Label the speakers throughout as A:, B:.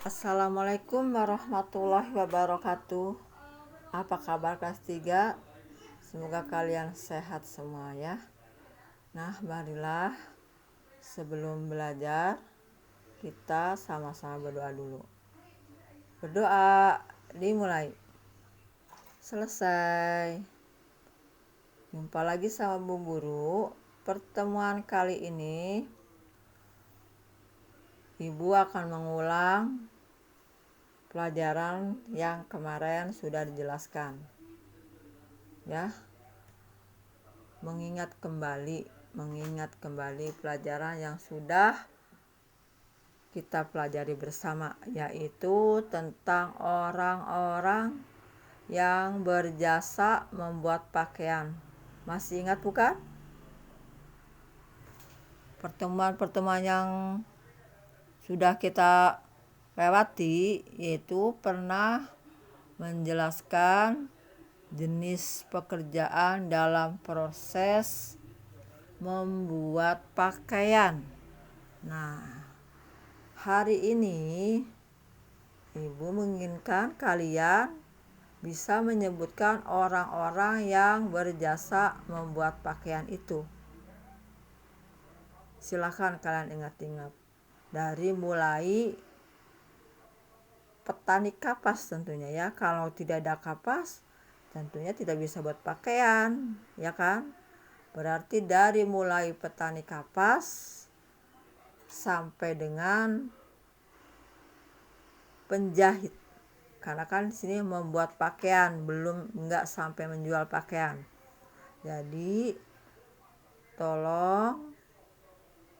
A: Assalamualaikum warahmatullahi wabarakatuh. Apa kabar kelas 3? Semoga kalian sehat semua ya. Nah, marilah sebelum belajar kita sama-sama berdoa dulu. Berdoa dimulai. Selesai. Jumpa lagi sama Bu Guru. Pertemuan kali ini Ibu akan mengulang pelajaran yang kemarin sudah dijelaskan. Ya. Mengingat kembali pelajaran yang sudah kita pelajari bersama, yaitu tentang orang-orang yang berjasa membuat pakaian. Masih ingat bukan? Pertemuan-pertemuan yang sudah kita lewati yaitu pernah menjelaskan jenis pekerjaan dalam proses membuat pakaian. Nah, hari ini Ibu menginginkan kalian bisa menyebutkan orang-orang yang berjasa membuat pakaian itu. Silakan kalian ingat-ingat. Dari mulai petani kapas tentunya ya. Kalau tidak ada kapas, tentunya tidak bisa buat pakaian, ya kan? Berarti dari mulai petani kapas sampai dengan penjahit. Karena kan di sini membuat pakaian, enggak sampai menjual pakaian. Jadi tolong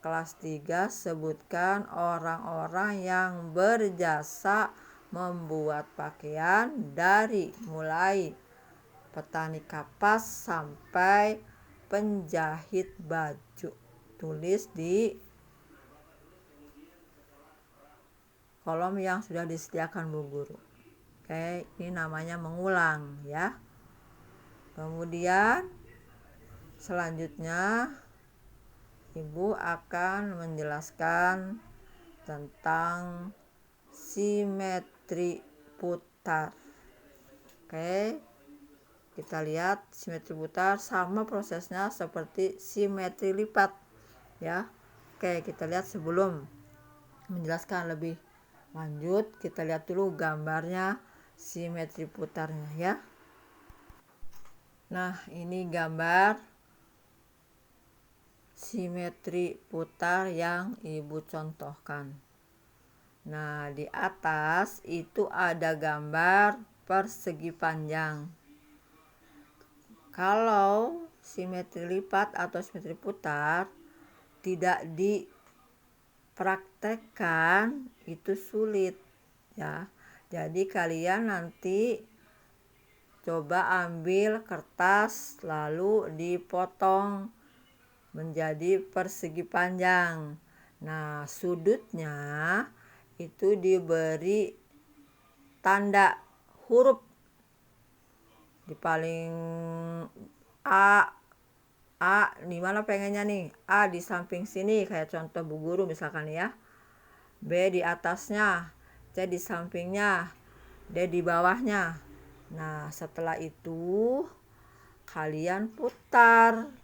A: kelas 3 sebutkan orang-orang yang berjasa membuat pakaian dari mulai petani kapas sampai penjahit baju. Tulis di kolom yang sudah disediakan Bu Guru. Oke, ini namanya mengulang ya. Kemudian selanjutnya Ibu akan menjelaskan tentang simetri putar. Oke, kita lihat simetri putar sama prosesnya seperti simetri lipat ya. Oke, kita lihat sebelum menjelaskan lebih lanjut, kita lihat dulu gambarnya simetri putarnya ya. Nah, ini gambar simetri putar yang Ibu contohkan. Nah, di atas itu ada gambar persegi panjang. Kalau simetri lipat atau simetri putar tidak dipraktekkan, itu sulit ya. Jadi kalian nanti coba ambil kertas lalu dipotong menjadi persegi panjang. Nah, sudutnya itu diberi tanda huruf di paling A di mana pengennya nih? A di samping sini kayak contoh Bu Guru misalkan ya. B di atasnya, C di sampingnya, D di bawahnya. Nah, setelah itu kalian putar.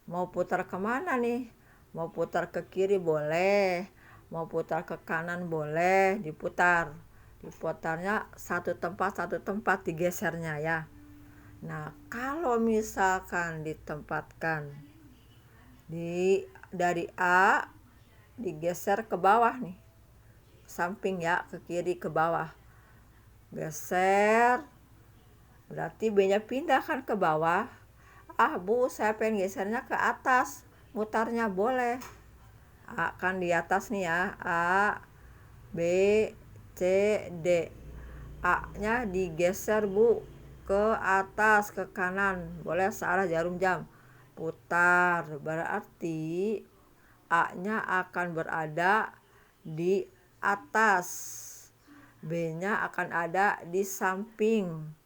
A: Mau putar kemana nih? Mau putar ke kiri boleh, mau putar ke kanan boleh, diputar. Diputarnya satu tempat digesernya ya. Nah, kalau misalkan ditempatkan dari A digeser ke bawah nih, samping ya, ke kiri ke bawah, geser, berarti B-nya pindah kan ke bawah. Bu, saya pengen gesernya ke atas, mutarnya boleh. A kan di atas nih ya, A, B, C, D. A-nya digeser Bu ke atas, ke kanan, boleh searah jarum jam. Putar, berarti A-nya akan berada di atas, B-nya akan ada di samping,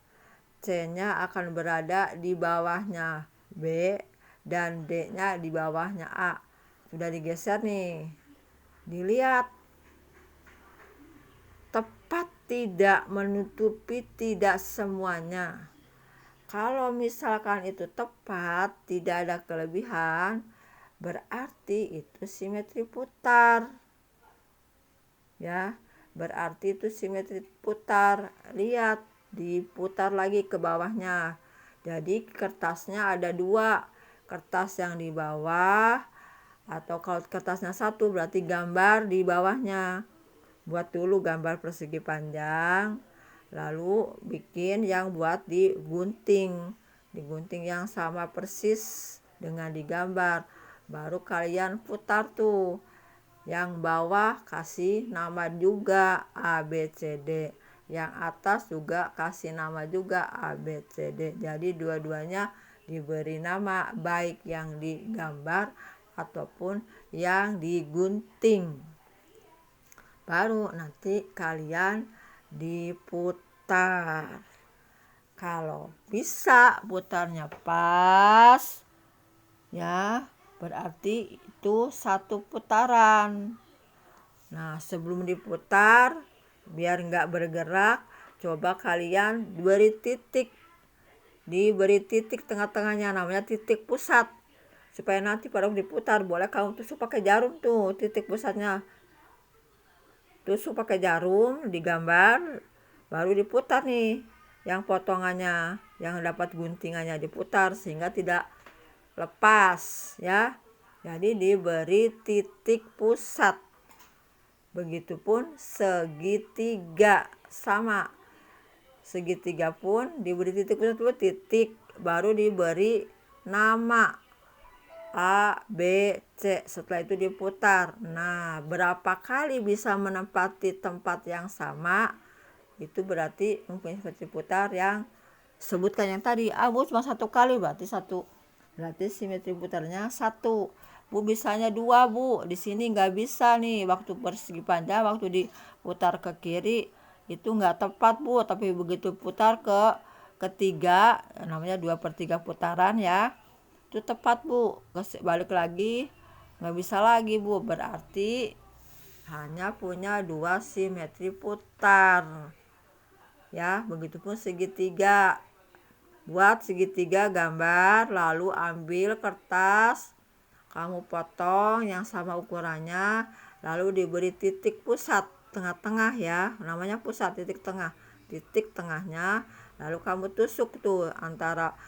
A: C-nya akan berada di bawahnya B, dan D-nya di bawahnya A. Sudah digeser nih. Dilihat. tidak menutupi tidak semuanya. Kalau misalkan itu tepat, tidak ada kelebihan, berarti itu simetri putar. Ya, berarti itu simetri putar. Lihat, diputar lagi ke bawahnya. Jadi kertasnya ada dua, kertas yang di bawah, atau kalau kertasnya satu berarti gambar di bawahnya. Buat dulu gambar persegi panjang, lalu bikin yang buat digunting yang sama persis dengan digambar. Baru kalian putar tuh. Yang bawah kasih nama juga A, B, C, D. Yang atas juga kasih nama juga A, B, C, D. Jadi dua-duanya diberi nama, baik yang digambar ataupun yang digunting. Baru nanti kalian diputar. Kalau bisa putarnya pas, ya berarti itu satu putaran. Nah, sebelum diputar, biar nggak bergerak, coba kalian beri titik. Diberi titik tengah-tengahnya, namanya titik pusat. Supaya nanti pada diputar, boleh kamu tusuk pakai jarum tuh, titik pusatnya. Tusuk pakai jarum, digambar, baru diputar nih. Yang potongannya, yang dapat guntingannya diputar sehingga tidak lepas, ya. Jadi diberi titik pusat. Begitupun segitiga, sama. Segitiga pun diberi titik pusat, titik, baru diberi nama A, B, C. Setelah itu diputar. Nah, berapa kali bisa menempati tempat yang sama, itu berarti mempunyai simetri putar yang sebutkan yang tadi. Bu cuma satu kali, berarti satu. Berarti simetri putarnya satu. Bu bisanya dua, Bu. Di sini nggak bisa nih. Waktu persegi panjang, waktu diputar ke kiri, itu nggak tepat, Bu. Tapi begitu putar ke ketiga, namanya 2/3 putaran ya, itu tepat, Bu. Balik lagi, nggak bisa lagi, Bu. Berarti hanya punya dua simetri putar. Ya, begitupun segitiga. Buat segitiga gambar, lalu ambil kertas, kamu potong yang sama ukurannya, lalu diberi titik pusat tengah-tengah ya, namanya pusat, titik tengah. Titik tengahnya, lalu kamu tusuk tuh antara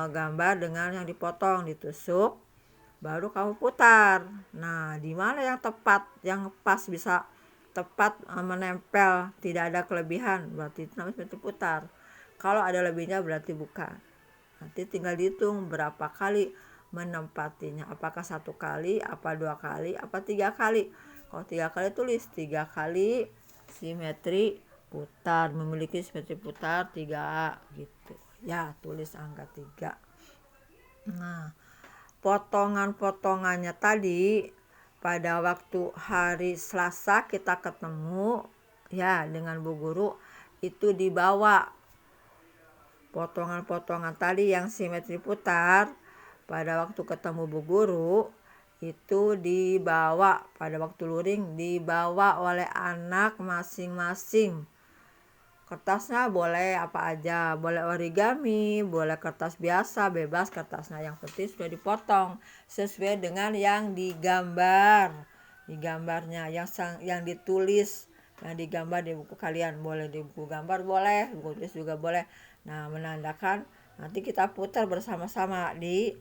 A: gambar dengan yang dipotong, ditusuk, baru kamu putar. Nah, di mana yang tepat, yang pas bisa tepat menempel, tidak ada kelebihan, berarti itu namanya simetri putar. Kalau ada lebihnya berarti bukan. Nanti tinggal dihitung berapa kali menempatinya. Apakah satu kali, apa dua kali, apa tiga kali. Kalau 3 kali tulis 3 kali simetri putar. Memiliki simetri putar 3 gitu. Ya, tulis angka 3. Nah, potongan-potongannya tadi pada waktu hari Selasa kita ketemu ya dengan Bu Guru, itu dibawa potongan-potongan tadi yang simetri putar. Pada waktu ketemu Bu Guru itu dibawa, pada waktu luring dibawa oleh anak masing-masing. Kertasnya boleh apa aja, boleh origami, boleh kertas biasa, bebas kertasnya, yang penting sudah dipotong sesuai dengan yang digambarnya, yang ditulis, yang digambar di buku kalian. Boleh di buku gambar, boleh buku tulis juga boleh. Nah, menandakan nanti kita putar bersama-sama di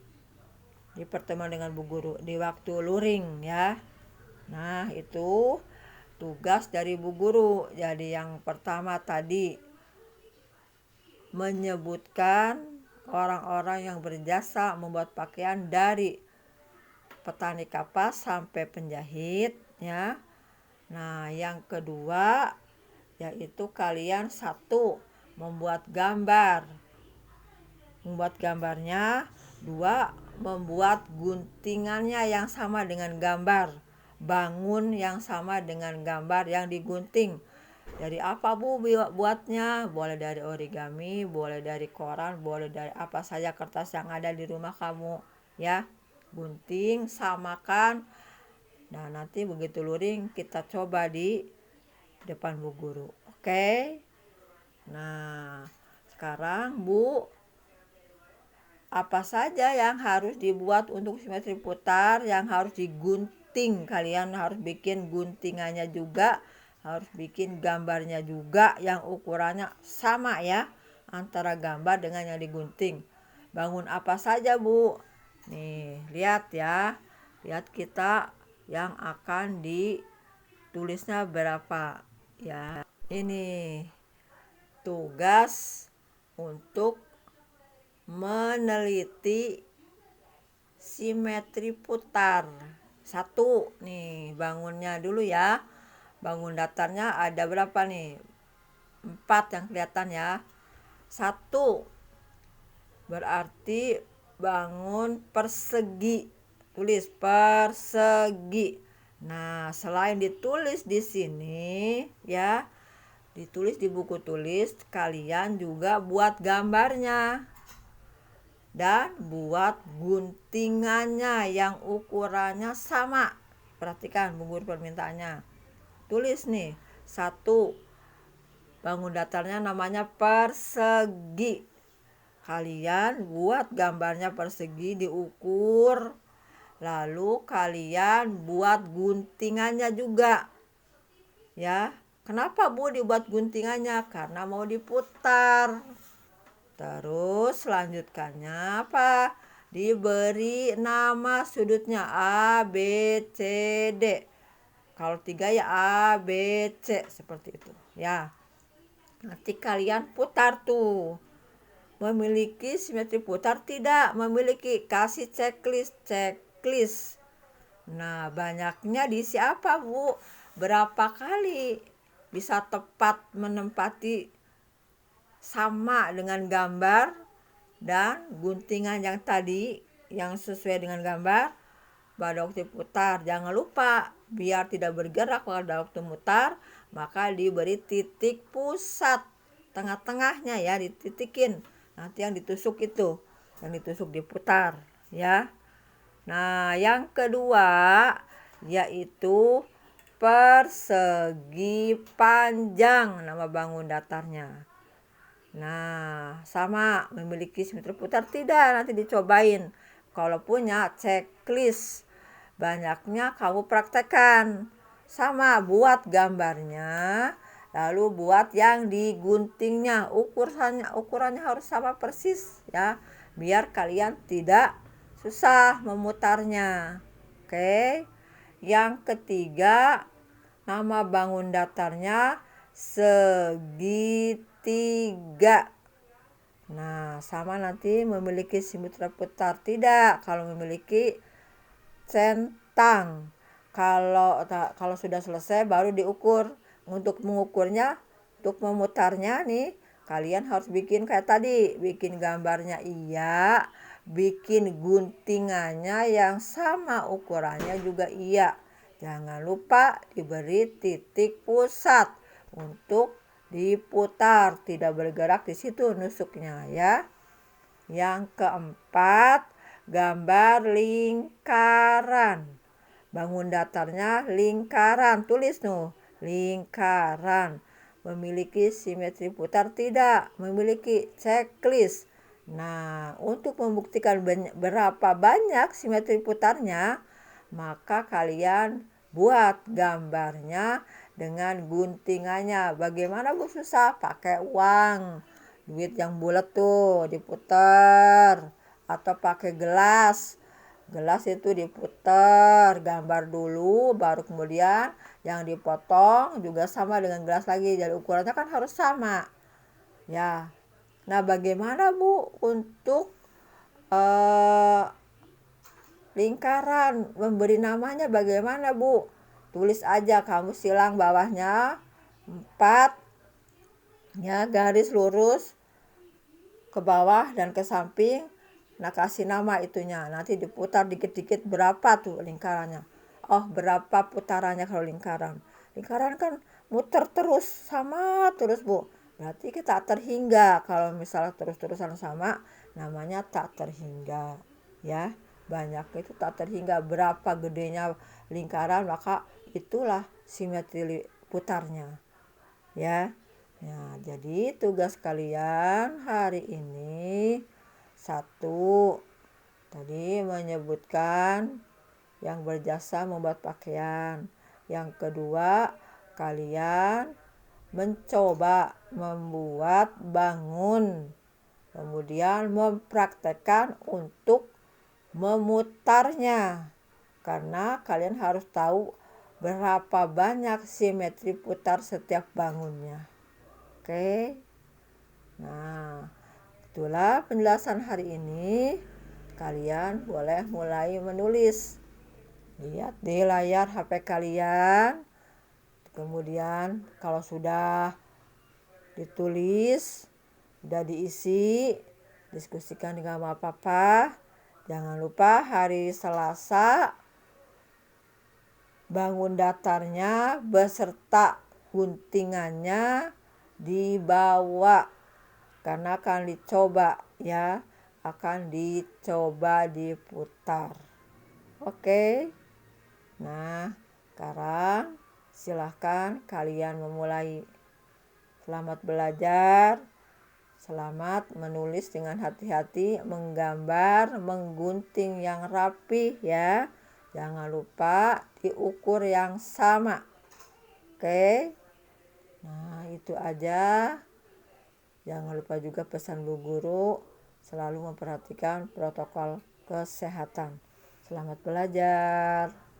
A: pertemuan dengan Bu Guru di waktu luring ya. Nah, itu tugas dari Bu Guru. Jadi yang pertama tadi menyebutkan orang-orang yang berjasa membuat pakaian dari petani kapas sampai penjahit ya. Nah, yang kedua yaitu kalian satu membuat gambar. Membuat gambarnya, dua membuat guntingannya yang sama dengan gambar. Bangun yang sama dengan gambar yang digunting. Dari apa, Bu, buatnya? Boleh dari origami, boleh dari koran, boleh dari apa saja kertas yang ada di rumah kamu ya. Gunting, samakan. Nah, nanti begitu luring kita coba di depan Bu Guru. Oke. Nah, sekarang Bu, apa saja yang harus dibuat untuk simetri putar, yang harus digunting? Kalian harus bikin guntingannya juga, harus bikin gambarnya juga yang ukurannya sama ya, antara gambar dengan yang digunting. Bangun apa saja Bu? Nih, lihat ya. Lihat kita yang akan ditulisnya berapa ya. Ini tugas untuk meneliti simetri putar. Satu nih, bangunnya dulu ya. Bangun datarnya ada berapa nih? 4 yang kelihatan ya. Satu berarti bangun persegi. Tulis persegi. Nah, selain ditulis di sini ya, ditulis di buku tulis, kalian juga buat gambarnya dan buat guntingannya yang ukurannya sama. Perhatikan Bu Guru permintaannya. Tulis nih, satu, bangun datarnya namanya persegi. Kalian buat gambarnya persegi, diukur, lalu kalian buat guntingannya juga ya. Kenapa Bu dibuat guntingannya? Karena mau diputar. Terus lanjutkannya apa? Diberi nama sudutnya A, B, C, D. Kalau 3 ya A, B, C, seperti itu ya. Nanti kalian putar tuh. Memiliki simetri putar? Tidak memiliki. Kasih checklist. Nah, banyaknya diisi apa Bu? Berapa kali bisa tepat menempati sama dengan gambar dan guntingan yang tadi yang sesuai dengan gambar pada waktu putar. Jangan lupa biar tidak bergerak pada waktu mutar, maka diberi titik pusat tengah-tengahnya ya, dititikin. Nanti yang ditusuk itu, yang ditusuk diputar ya. Nah, yang kedua yaitu persegi panjang, nama bangun datarnya. Nah, sama memiliki simetri putar? Tidak, nanti dicobain. Kalau punya checklist, banyaknya kamu praktekkan. Sama, buat gambarnya, lalu buat yang diguntingnya. Ukurannya harus sama persis ya, biar kalian tidak susah memutarnya. Oke. Yang ketiga, nama bangun datarnya segitiga. Nah, sama nanti memiliki simetri putar? Tidak. Kalau memiliki centang. Kalau sudah selesai baru diukur. Untuk mengukurnya, untuk memutarnya nih, kalian harus bikin kayak tadi, bikin gambarnya iya, bikin guntingannya yang sama ukurannya juga iya. Jangan lupa diberi titik pusat untuk diputar, tidak bergerak di situ nusuknya ya. Yang keempat, gambar lingkaran. Bangun datarnya lingkaran, tulis tuh, lingkaran. Memiliki simetri putar? Tidak memiliki. Checklist. Nah, untuk membuktikan berapa banyak simetri putarnya, maka kalian buat gambarnya dengan guntingannya. Bagaimana Bu? Susah? Pakai uang, duit yang bulat tuh diputar, atau pakai gelas itu diputar, gambar dulu baru kemudian yang dipotong juga sama dengan gelas lagi, jadi ukurannya kan harus sama ya. Nah, bagaimana Bu untuk lingkaran, memberi namanya bagaimana Bu? Tulis aja, kamu silang bawahnya 4 ya, garis lurus ke bawah dan ke samping. Nah, kasih nama itunya, nanti diputar dikit-dikit berapa tuh lingkarannya. Oh, berapa putarannya kalau lingkaran? Lingkaran kan muter terus, sama terus Bu. Berarti kita tak terhingga. Kalau misalnya terus-terusan sama, namanya tak terhingga ya. Banyak itu tak terhingga. Berapa gedenya lingkaran, maka itulah simetri putarnya. ya. Nah, jadi tugas kalian hari ini satu, tadi menyebutkan yang berjasa membuat pakaian. Yang kedua, kalian mencoba membuat bangun. Kemudian mempraktekkan untuk memutarnya. Karena kalian harus tahu berapa banyak simetri putar setiap bangunnya. Oke. Nah, itulah penjelasan hari ini. Kalian boleh mulai menulis. Lihat di layar HP kalian. Kemudian kalau sudah ditulis, sudah diisi, diskusikan dengan mama papa. Jangan lupa hari Selasa bangun datarnya beserta guntingannya dibawa karena akan dicoba ya, akan dicoba diputar. Oke. Nah, sekarang silahkan kalian memulai. Selamat belajar, selamat menulis dengan hati-hati, menggambar, menggunting yang rapi ya. Jangan lupa diukur yang sama. Oke. Nah, itu aja. Jangan lupa juga pesan Bu Guru selalu memperhatikan protokol kesehatan. Selamat belajar.